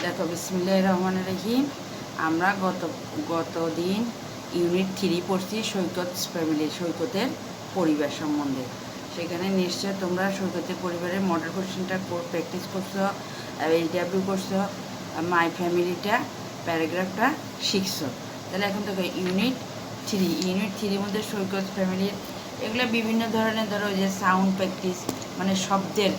দেখো বিসমিল্লাহির রহমানির রহিম। আমরা গত দিন ইউনিট 3 পড়ছি সৈকত ফ্যামিলি, সৈকতের পরিবার সম্বন্ধে। সেখানে নিশ্চয় তোমরা সৈকতের পরিবারের মডেল কোশ্চেনটা প্র্যাকটিস করছো, এইচডাব্লিউ করছো, মাই ফ্যামিলিটা প্যারাগ্রাফটা শিখছো। তাহলে এখন দেখো ইউনিট 3 মধ্যে সৈকত ফ্যামিলির এগুলো বিভিন্ন ধরনের, ধরো যে সাউন্ড প্র্যাকটিস, মানে শব্দের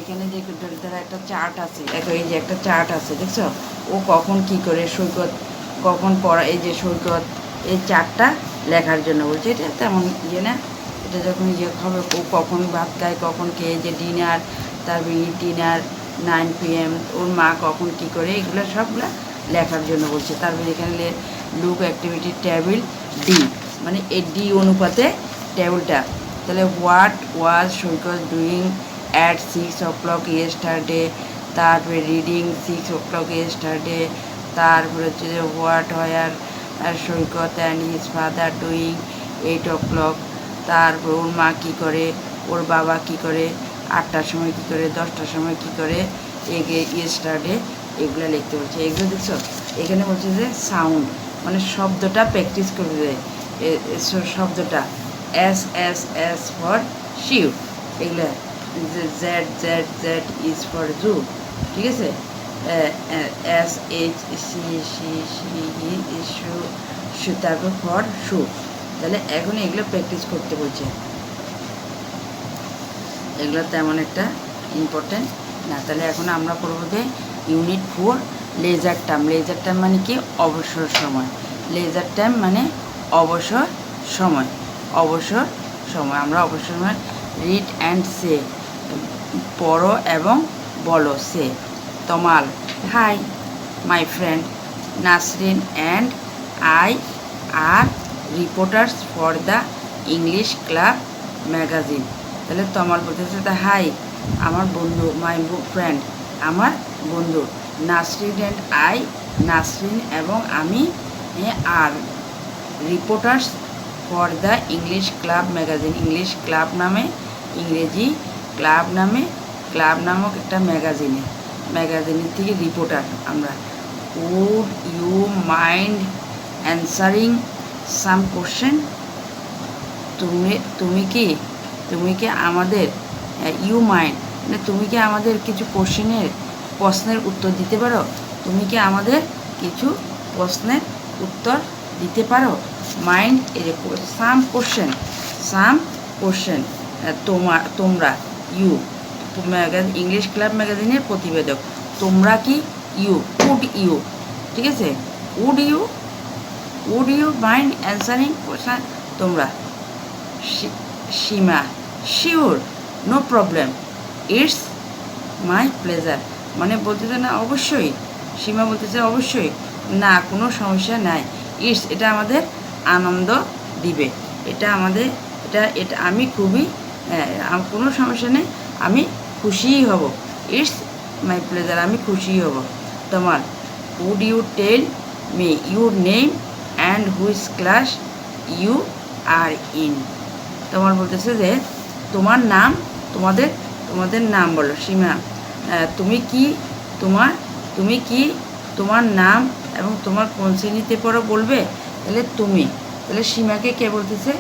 এখানে যে ধরো একটা চার্ট আছে, দেখো এই যে একটা চার্ট আছে, দেখছো ও কখন কি করে, সৈকত কখন পড়া, এই যে সৈকত এই চার্টটা লেখার জন্য বলছে। এটা তেমন ইয়ে না, এটা যখন ইয়ে হবে ও কখন ভাত খায়, কখন কে, যে ডিনার, তারপরে ডিনার 9 PM, ওর মা কখন কি করে, এগুলো সবগুলো লেখার জন্য বলছে। তারপরে এখানে লুক অ্যাক্টিভিটি টেবিল ডি, মানে এই ডি অনুপাতে টেবিলটা। তাহলে what was Saikat doing at 6 o'clock yesterday, তারপরে রিডিং 6 o'clock ইয়েস্টারডে, তারপরে হচ্ছে যে what were Saikat and his father doing 8 o'clock, তারপর ওর মা কী করে, ওর বাবা কী করে, 8টার সময় কী করে, 10টার সময় কী করে, ইয়েস্টারডে, এগুলো লিখতে বলছে। এগুলো দেখছো এখানে বলছে যে সাউন্ড, মানে শব্দটা প্র্যাকটিস করতে দেয়। শব্দটা S S S for sure, এগুলো Z Z Z is for zoo, ঠিক আছে। S H C C C E shoe shoe, তারপর ফর শু। তাহলে এখন এগুলো প্র্যাকটিস করতে বলছে। এগুলো তেমন একটা ইম্পর্টেন্ট না। তাহলে এখন আমরা করবো যে unit 4 leisure time. Leisure time মানে কি? অবসর সময়। লেজার টাইম মানে অবসর সময়। অবসর সময়, আমরা অবসর সময় রিড অ্যান্ড সে, পড়ো এবং বলো। সে Tamal, hi my friend Nasrin and I are reporters for the English club magazine. তাহলে তমাল বলতেছে তা হাই আমার বন্ধু, মাই ফ্রেন্ড আমার বন্ধু, নাসরিন অ্যান্ড আই নাসরিন এবং আমি, are reporters for the English club magazine, English club নামে, ইংরেজি ক্লাব নামে, ক্লাব নামক একটা ম্যাগাজিনের থেকে রিপোর্টার আমরা। Would you mind answering some question, তুমি কি আমাদের, ইউ মাইন্ড মানে তুমি কি আমাদের কিছু প্রশ্নের উত্তর দিতে পারো? তুমি কি আমাদের কিছু প্রশ্নের উত্তর দিতে পারো? মাইন্ড সাম কোশ্চেন, তোমরা, ইউ ইংলিশ ক্লাব ম্যাগাজিনের প্রতিবেদক, তোমরা কি, উড ইউ, ঠিক আছে, would you mind answering question, তোমরা। Seema, sure, no problem, it's my pleasure, মানে বলতেছে না অবশ্যই, সীমা বলতেছে অবশ্যই, না কোনো সমস্যা নাই, ইটস এটা আমাদের আনন্দ দিবে, এটা আমাদের এটা আমি খুবই, কোনো সমস্যা নেই, আমি খুশিই হব, ইটস মাই প্লেজার, আমি খুশিই হব। তোমার, would you tell me your name and which class you are in. তোমার বলতেছে যে তোমার নাম, তোমাদের নাম বলো। সীমা, তুমি কি তোমার নাম এবং তোমার কোন শ্রেণীতে পড়ো বলবে? তাহলে সীমাকে কে বলতেছে?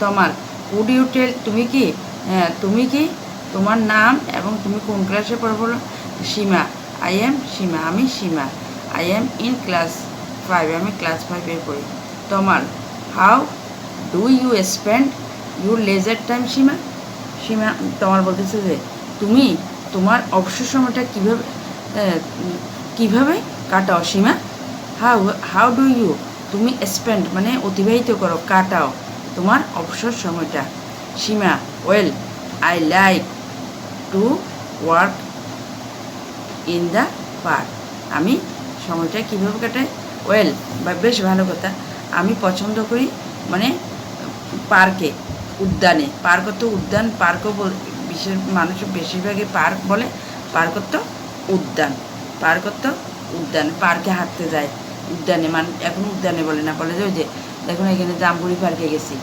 তোমার। উড ইউ টেল, তুমি কি তোমার নাম এবং তুমি কোন ক্লাসে পড়ো বলো। সীমা, আই এম সীমা, আমি Seema, I am in class 5, আমি ক্লাস 5-এ পড়ি। তোমার, how do you spend your leisure time? Seema তোমার বলতেছে যে তুমি তোমার অবসর সময়টা কিভাবে কাটাও? সীমা, হাউ ডু ইউ, তুমি স্পেন্ড মানে অতিবাহিত করো, কাটাও তোমার অবসর সময়টা। Seema, well I like to work in the park, আমি সময়টা কীভাবে কাটাই? ওয়েল বা বেশ ভালো কথা, আমি পছন্দ করি মানে পার্কে, উদ্যানে, পার্ক তো উদ্যান, পার্কও বিশেষ মানুষ বেশিরভাগই পার্ক বলে, পার্ক তো উদ্যান, পার্কে হাঁটতে যায়, উদ্যানে এখন উদ্যানে বলে না, বলে যে ওই যে দেখুন এখানে জাম্বুরি পার্কে গেছি,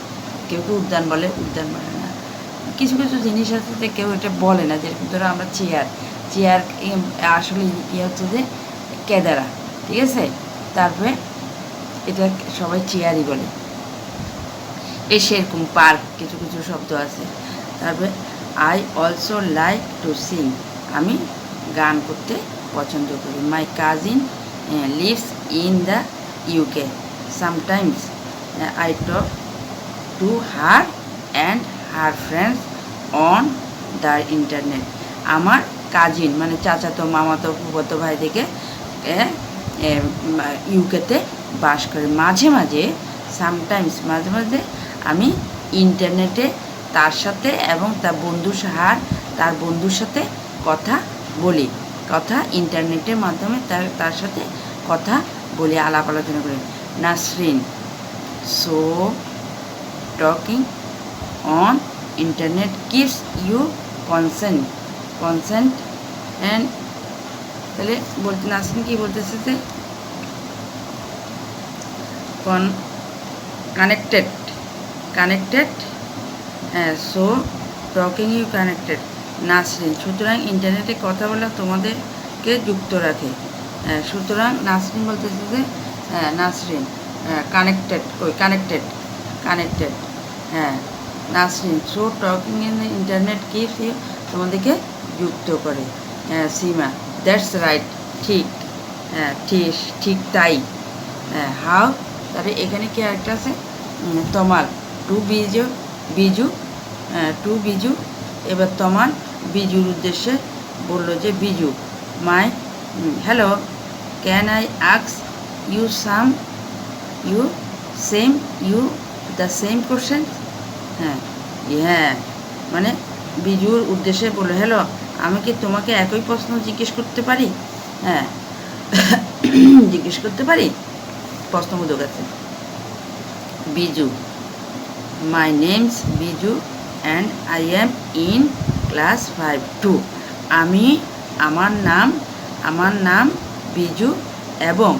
কেউ উদ্যান বলে না, কিছু জিনিস আছে যে কেউ এটা বলে না, যেরকম ধরো আমরা চেয়ার, চেয়ার আসলে হচ্ছে যে কেদারা, ঠিক আছে। তারপরে এটা সবাই চেয়ারই বলে। সেরকম পার্ক কিছু কিছু শব্দ আছে। তারপরে I also like to Singh, আমি গান করতে পছন্দ করি। My cousin lives in the UK, sometimes I talk to her and her friends on the internet. আমার কাজিন মানে চাচাতো মামাতো ফুফাতো ভাই থেকে ইউকেতে বাস করে। মাঝে মাঝে সামটাইমস মাঝে মাঝে আমি ইন্টারনেটে তার সাথে এবং তার বন্ধুর সাথে কথা বলি, কথা ইন্টারনেটের মাধ্যমে তার সাথে কথা বলি, আলাপ আলোচনা করি। Nasrin, so talking on internet gives you consent and তাহলে বলতে নাসরিন কি বলতেছে যে connected so talking you connected Nasrin, সুতরাং ইন্টারনেটে কথা বলা তোমাদেরকে যুক্ত রাখে। সুতরাং নাসরিন বলতেছে যে নাসরিন কানেক্টেড হ্যাঁ Nasrin, so talking in internet gives you, তোমাদেরকে যুক্ত করে। সীমা, দ্যাটস রাইট, ঠিক, ঠিক তাই। হাউ, তাহলে এখানে কি আরেকটা আছে তমাল, টু বিজু। এবার তমাল বিজুর উদ্দেশ্যে বলল যে Biju, my hello, can I ask you the same question. হ্যাঁ মানে বিজুর উদ্দেশ্যে বললো, হ্যালো, আমি কি তোমাকে একই প্রশ্ন জিজ্ঞেস করতে পারি? হ্যাঁ জিজ্ঞেস করতে পারি, প্রশ্নবোধক আছে। Biju, my name's Biju and I am in class 5-2। আমার নাম বিজু এবং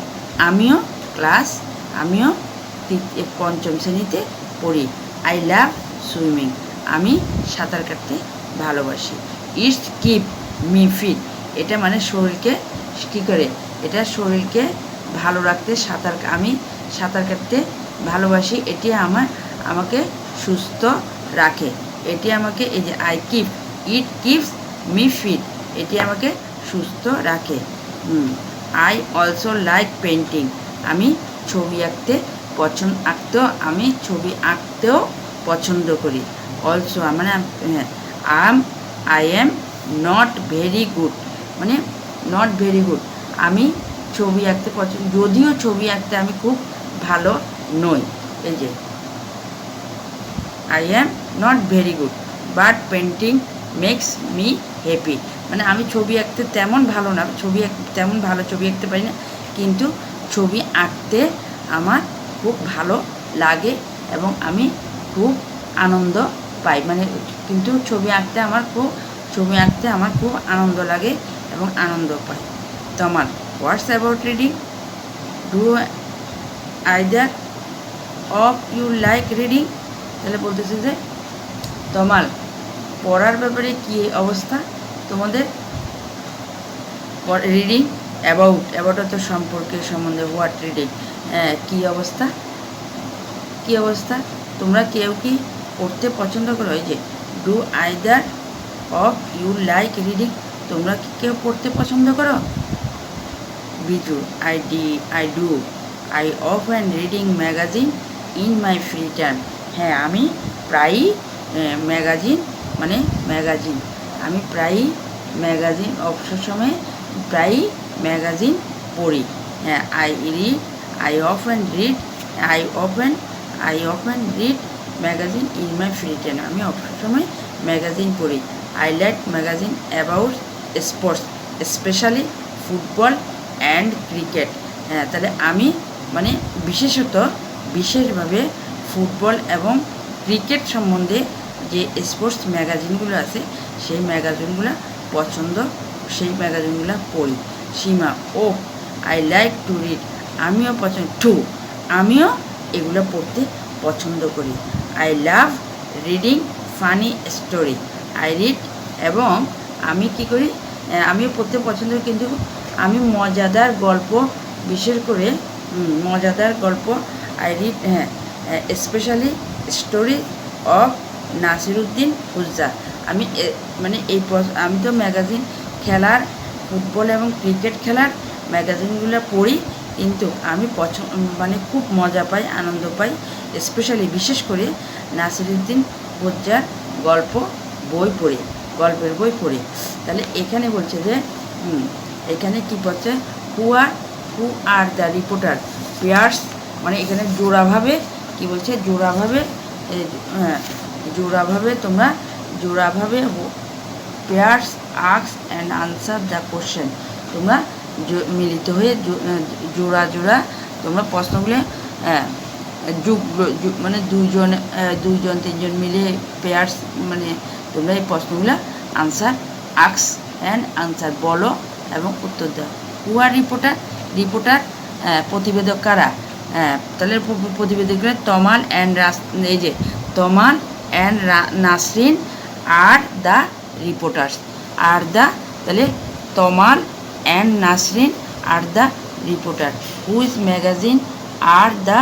আমিও পঞ্চম শ্রেণীতে পড়ি। আই লাভ সুইমিং, আমি সাঁতার কাটতে ভালোবাসি। ইটস কিপ মি ফিট, এটা মানে শরীরকে কী করে, এটা শরীরকে ভালো রাখতে আমি সাঁতার কাটতে ভালোবাসি, এটি আমাকে সুস্থ রাখে। এটি আমাকে এই যে ইট কিপস মি ফিট, এটি আমাকে সুস্থ রাখে। আই অলসো লাইক পেন্টিং, আমি ছবি আঁকতেও পছন্দ করি। অলসো মানে I am not very good, মানে নট ভেরি গুড, আমি ছবি আঁকতে যদিও ছবি আঁকতে আমি খুব ভালো নই। এই যে I am not very good but painting makes me happy, মানে আমি ছবি আঁকতে তেমন ভালো না, তেমন ভালো ছবি আঁকতে পারি না, কিন্তু ছবি আঁকতে আমার খুব ভালো লাগে এবং আমি খুব আনন্দ পাই, মানে কিন্তু ছবি আঁকতে আমার খুব আনন্দ লাগে এবং আনন্দ পাই। Tamal, what's about reading, do either of you like reading. তাহলে বলতেছে যে তমাল, পড়ার ব্যাপারে কী অবস্থা তোমাদের? রিডিং অ্যাবাউট তো সম্বন্ধে, হোয়াট রিডিং, কী অবস্থা তোমরা কেউ কি পড়তে পছন্দ করো? এই যে do either of you like reading, তোমরা কি কেউ পড়তে পছন্দ করো? Biju, I do I often reading magazine in my free time, হ্যাঁ আমি প্রায়ই অবসর সময়ে প্রায়ই ম্যাগাজিন পড়ি। হ্যাঁ I often read magazine in my free time, আমি অবসর সময় ম্যাগাজিন পড়ি। I like magazine about sports specially football and cricket. হ্যাঁ তাহলে আমি মানে বিশেষভাবে ফুটবল এবং ক্রিকেট সম্বন্ধে যে স্পোর্টস ম্যাগাজিনগুলো আছে সেই ম্যাগাজিনগুলো পড়ি। সীমা, ও আই লাইক টু রিড, আমিও এগুলো পড়তে পছন্দ করি। I love reading funny story, I read, এবং আমি কী করি আমিও পড়তে পছন্দ করি, কিন্তু আমি মজাদার গল্প, বিশেষ করে মজাদার গল্প I read, specially story of Nasiruddin Hojja. আমি মানে আমি তো ম্যাগাজিন খেলার, ফুটবল এবং ক্রিকেট খেলার ম্যাগাজিনগুলো পড়ি, কিন্তু আমি মানে খুব মজা পাই, আনন্দ পাই স্পেশালি বিশেষ করে নাসিরুদ্দিন হুজ্জার গল্পের বই পড়ি। তাহলে এখানে বলছে যে এখানে কী বলছে, who are the reporter pairs, মানে এখানে জোড়াভাবে কি বলছে, জোড়াভাবে pairs ask and answer the question. তোমরা মিলিত হয়ে জোড়া তোমরা প্রশ্নগুলো মানে দুইজন তিনজন মিলে পেয়ার্স, মানে তোমরা এই প্রশ্নগুলো আস্ক অ্যান্ড আনসার বলো এবং উত্তর দাও। হু আর রিপোর্টার প্রতিবেদক কারা? তাহলে প্রতিবেদকরা Tamal and Nasrin are the reporters. তাহলে Tamal and Nasrin are the reporter. Whose magazine are the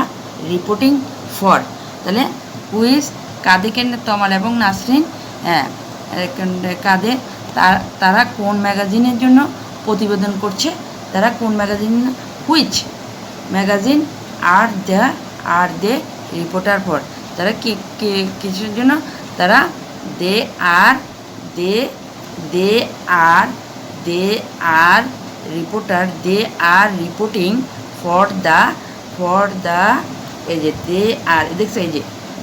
reporting for? তাহলে হুইজ কাদের, তমাল এবং নাসরিন, কাদের, তারা কোন ম্যাগাজিনের জন্য প্রতিবেদন করছে? তারা কোন magazine? Which magazine are they reporter for? তারা কিসের জন্য? তারা they are reporting for the এই যে দে আর, দেখছো এই যে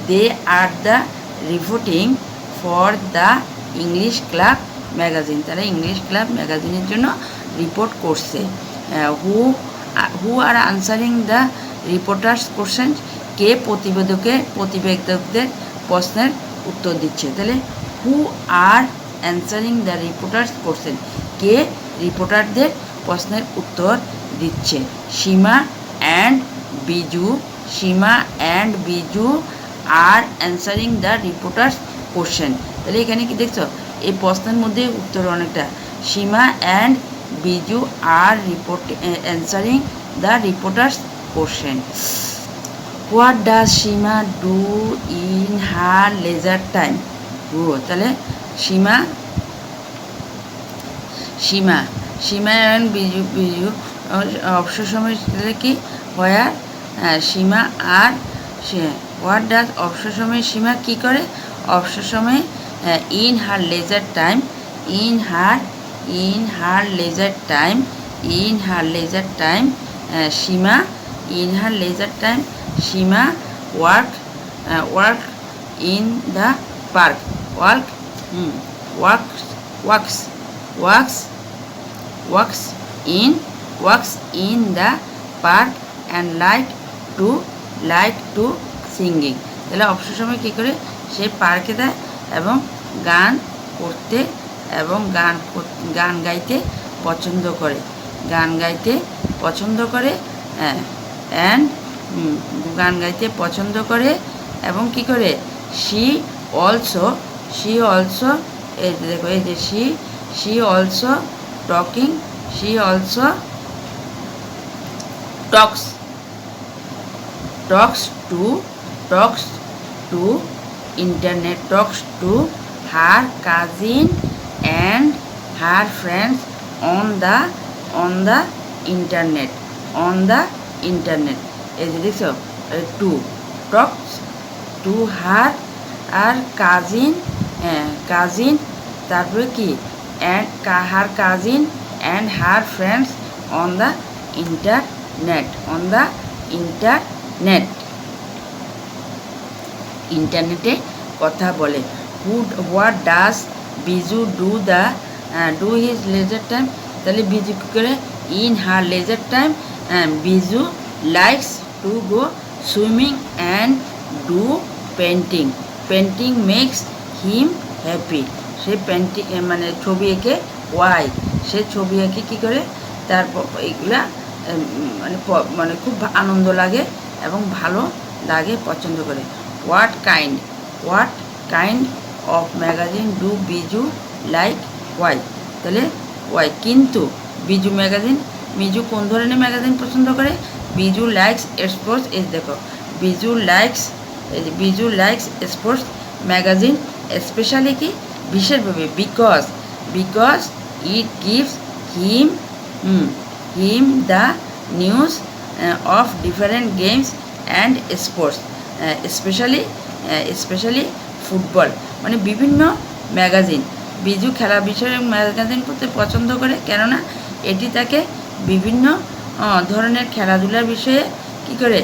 they are the reporting for the English club magazine. তারা ইংলিশ ক্লাব ম্যাগাজিনের জন্য রিপোর্ট করছে। Who are answering the reporters question? কে প্রতিবেদকদের প্রশ্নের উত্তর দিচ্ছে। তাহলে who are answering the reporters question? কে রিপোর্টারদের প্রশ্নের উত্তর দিচ্ছে? Seema and Biju are answering the reporters question. তাহলে এখানে কি দেখছো, এই প্রশ্নের মধ্যে উত্তর অনেকটা। Seema and Biju are answering the reporters question. What does Seema do in her leisure time? তাহলে সীমা অ্যান্ড বিজু অবসর সময় কি হয়? সীমা আর হোয়াট ডাজ অবসর সময়ে সীমা কী করে? অবসর সময়ে in her leisure time Seema work in the park. Works in the park and like to singing. তাহলে অবসর সময় কী করে? সে পার্কে দেয় এবং গান করতে এবং গান গাইতে পছন্দ করে এবং কী করে? শি অলসো দেখো এই যে she also talks to her cousin and her friends on the internet. এই যে দেখছো, to talks to her cousin, তারপরে কি, and her cousin and her friends on the internet. ইন্টারনেটে কথা বলে। What does Biju do his leisure time? তাহলে বিজু কী করে? In her leisure time Biju likes to go swimming and do painting makes him happy. সে মানে ছবি এঁকে সে ছবি এঁকে কী করে? তারপর এইগুলা মানে খুব আনন্দ লাগে এবং ভালো লাগে, পছন্দ করে। What kind of magazine do Biju like? Why? তাহলে ওয়াই কিন্তু বিজু ম্যাগাজিন, বিজু কোন ধরনের ম্যাগাজিন পছন্দ করে? বিজু লাইকস স্পোর্টস, এই দেখো Biju likes sports magazine specially কি বিশেষভাবে because it gives him the news of different games and sports specially football, মানে বিভিন্ন ম্যাগাজিন। বিজু খেলা বিষয়ক ম্যাগাজিন পড়তে পছন্দ করে, কেননা এটি তাকে বিভিন্ন ধরনের খেলাধুলার বিষয়ে কী করে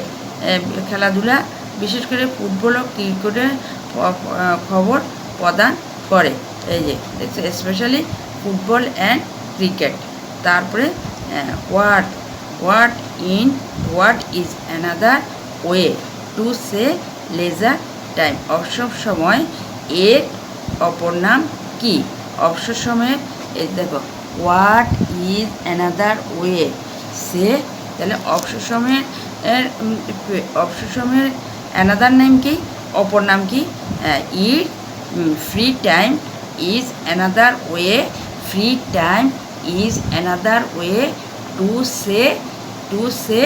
খেলাধুলা, বিশেষ করে ফুটবল ও ক্রিকেটের খবর প্রদান করে। এই যে দেখছো, স্পেশালি ফুটবল অ্যান্ড ক্রিকেট। তারপরে what is another way to say leisure time, অবসর সময় এর অপর নাম কি? অবসর সময়ের এই দেখো হোয়াট ইজ অ্যানাদার ওয়ে সে, তাহলে অবসর সময়ের অ্যানাদার নেম কি? অপর নাম কি? ইট free time is another way, free time is another way to say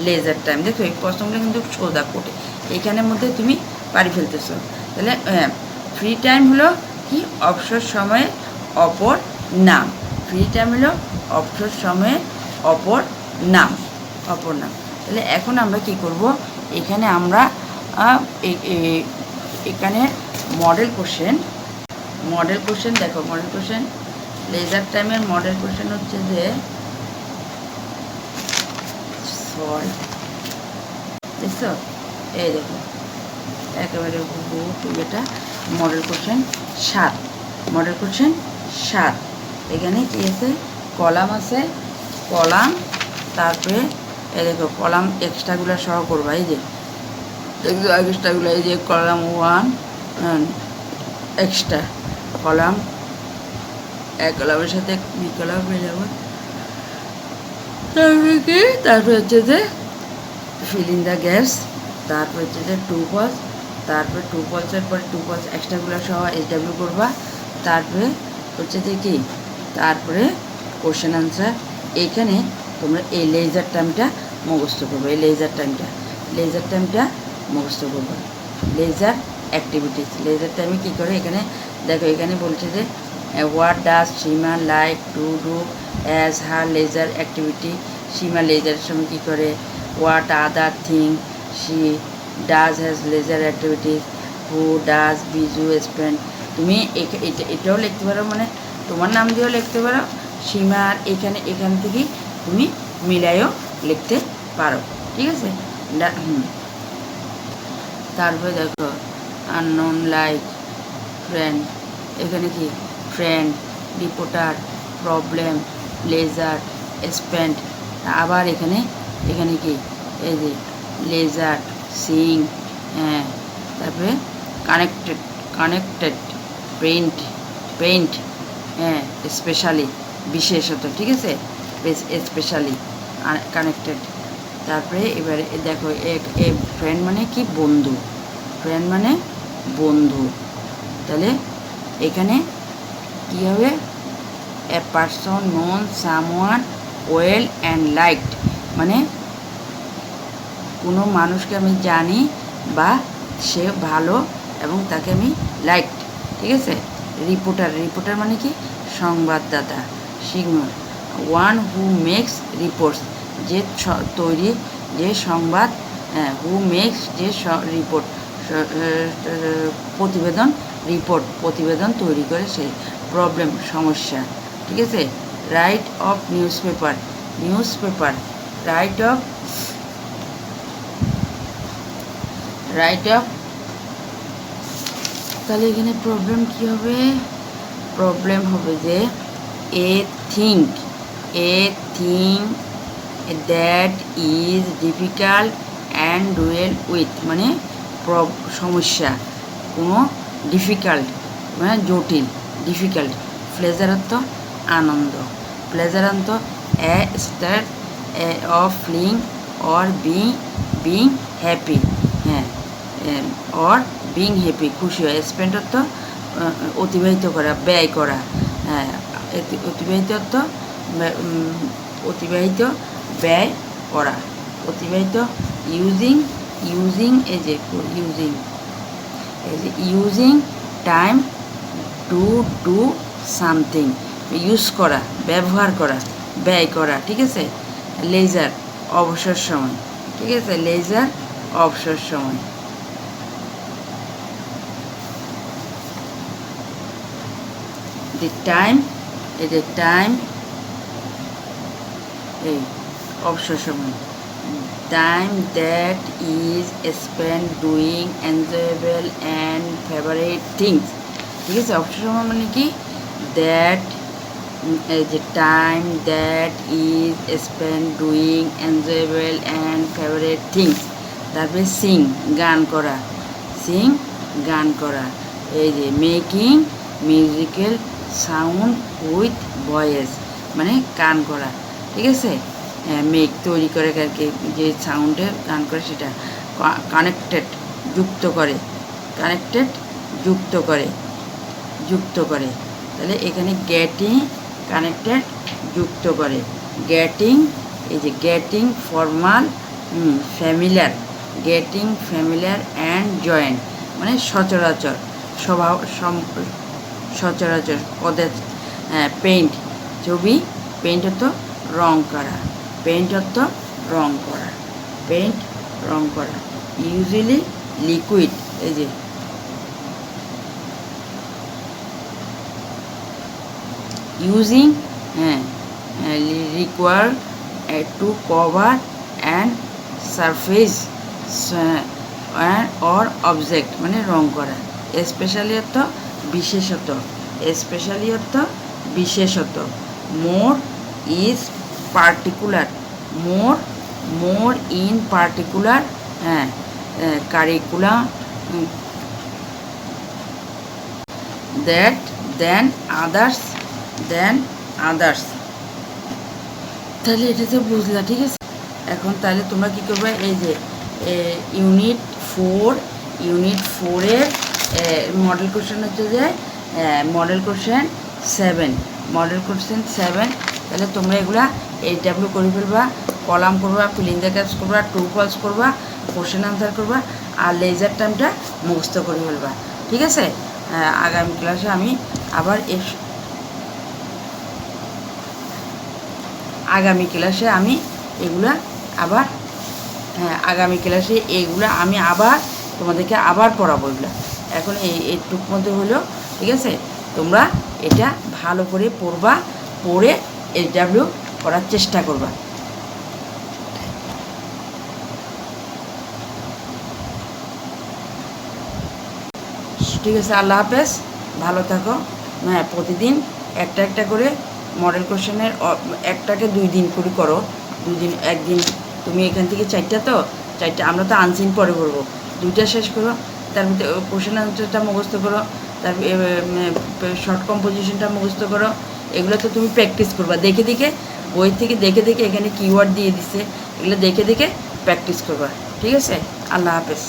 leisure time. দেখো এই প্রশ্নগুলো কিন্তু সোজা কোটে, এখানের মধ্যে তুমি পারি ফেলতেছো। তাহলে ফ্রি টাইম হলো কি? অবসর সময়ের অপর নাম। ফ্রি টাইম হলো অবসর সময়ের অপর নাম। তাহলে এখন আমরা কি করব, এখানে আমরা এখানে মডেল কোশ্চেন দেখো, মডেল কোশ্চেন লেজার টাইমের মডেল কোশ্চেন হচ্ছে যে দেখছো, এই দেখো একেবারে এটা মডেল কোশ্চেন 7। এখানে কি আছে? কলাম আছে, তারপরে এই দেখো কলাম এক্সট্রাগুলো সহ করবা। এই যে দেখছো এক্সট্রাগুলো, এই যে কলাম 1 এক্সট্রা কলাম, এক কলামের সাথে বি কলাম হয়ে যাবে। তারপরে হচ্ছে যে ফিল ইন দ্য গ্যাপস, তারপর হচ্ছে যে টু পজ, তারপরে টু পজের পরে টু পজ এক্সট্রাগুলো সহ SW করবা। তারপরে হচ্ছে যে কি, তারপরে কোশ্চেন আনসার। এইখানে তোমরা এই লেজার টাইমটা মুখস্থ করবে, লেজার টাইমটা মুখস্থ করবে। লেজার অ্যাক্টিভিটিস, লেজার টাইমে কী করে? এখানে দেখো, এখানে বলছে যে what does Seema like to do as her leisure activity, Seema লেজারের সময় কী করে? What other thing she does has leisure activities, who does Biju spend. তুমি এটাও লিখতে পারো, মানে তোমার নাম দিয়েও লিখতে পারো, সীমার এখান থেকেই তুমি মিলাইও লিখতে পারো, ঠিক আছে? তারপরে দেখো আননোন লাইক ফ্রেন্ড, এখানে কি friend, reporter, problem, leisure, spend. আবার এখানে কি এই যে লেজার, সিং, তারপরে কানেক্টেড, পেইন্ট, স্পেশালি, বিশেষত, ঠিক আছে? Specially connected. তারপরে এবারে দেখো ফ্রেন্ড মানে কি? বন্ধু। তাহলে এখানে কী হবে? A person known someone well and liked, মানে কোনো মানুষকে আমি জানি বা সে ভালো এবং তাকে আমি লাইকড, ঠিক আছে? রিপোর্টার মানে কি? সংবাদদাতা। Signal one who makes reports, যে সংবাদ, হু মেক্স যে রিপোর্ট, প্রতিবেদন তৈরি করে সে। প্রবলেম, সমস্যা, ঠিক আছে? Right of newspaper, right of. তাহলে এখানে প্রবলেম কী হবে? প্রবলেম হবে যে a thing that is difficult and deal with, মানে সমস্যা, কোনো ডিফিকাল্ট মানে জটিল, ডিফিকাল্ট। প্লেজার অর্থ আনন্দ, a state of feeling or being happy, or being happy, খুশি হয়। স্পেন্ড অর্থ অতিবাহিত করা, ব্যয় করা। হ্যাঁ, অতিবাহিত অর্থ অতিবাহিত ব্যয় করা, অতিবাহিত ইউজিং এই যে using time to do something, use করা, ব্যবহার করা, ব্যয় করা, ঠিক আছে। লেজার অবসর সময়, ঠিক আছে, লেজার অবসর সময়। the time এই অবসর সময়, time that is spent doing enjoyable and favorite things, ঠিক আছে। অবসর সময় মানে কি, that the time that is spent doing enjoyable and favorite things। তারপরে sing গান করা, এই যে making musical sound with voice মানে গান করা, ঠিক আছে। মেক তৈরি করে আর কি, যে সাউন্ডে গান করে সেটা। কানেক্টেড যুক্ত করে, তাহলে এখানে গেটিং কানেক্টেড যুক্ত করে, গেটিং এই যে getting formal familiar, getting familiar and joint মানে সচরাচর, সচরাচর পদের। পেইন্ট ছবি, পেইন্ট অর্থ রং করা, ইউজুয়ালি লিকুইড এই যে using require to cover and surface or object মানে রং করা। স্পেশালি অর্থ বিশেষত, more is particular, more in particular, curriculum that then others, তাহলে এটা তো বুঝলা, ঠিক আছে। এখন তাহলে তোমরা কী করবে, এই যে ইউনিট 4-এর মডেল কোশ্চেন হচ্ছে যে মডেল কোশ্চেন 7, তাহলে তোমরা এগুলা HW করে ফেলবা, কলাম করবা, ফিল ইন দ্য গ্যাপস করবা, ট্রু ফলস করবা, কোশ্চেন আনসার করবা, আর লেজার টাইমটা মুখস্থ করে ফেলবা, ঠিক আছে। আগামী ক্লাসে আমি আবার আগামী ক্লাসে আমি এগুলা আবার তোমাদেরকে আবার পড়াবো এগুলা। এখন এইটুক মধ্যে হলো, ঠিক আছে। তোমরা এটা ভালো করে পড়বা, পড়ে HW করার চেষ্টা করবা। ঠিক আছে, আল্লাহ হাফেজ, ভালো থাকো। হ্যাঁ, প্রতিদিন একটা করে মডেল কোশ্চেনের একটাকে 2 দিন করে করো, 2 দিন, একদিন তুমি এখান থেকে 4টা, তো 4টা আমরা তো আনসিন পরে করবো, 2টা শেষ করো, তার ভিতরে কোশ্চেন আনসারটা মুখস্থ করো, তারপর শর্ট কম্পোজিশনটা মুখস্থ করো। এগুলো তো তুমি প্র্যাকটিস করবা, দেখে বই থেকে দেখে এখানে কিওয়ার্ড দিয়ে দিচ্ছে, এগুলো দেখে প্র্যাকটিস করবা, ঠিক আছে। আল্লাহ হাফেজ।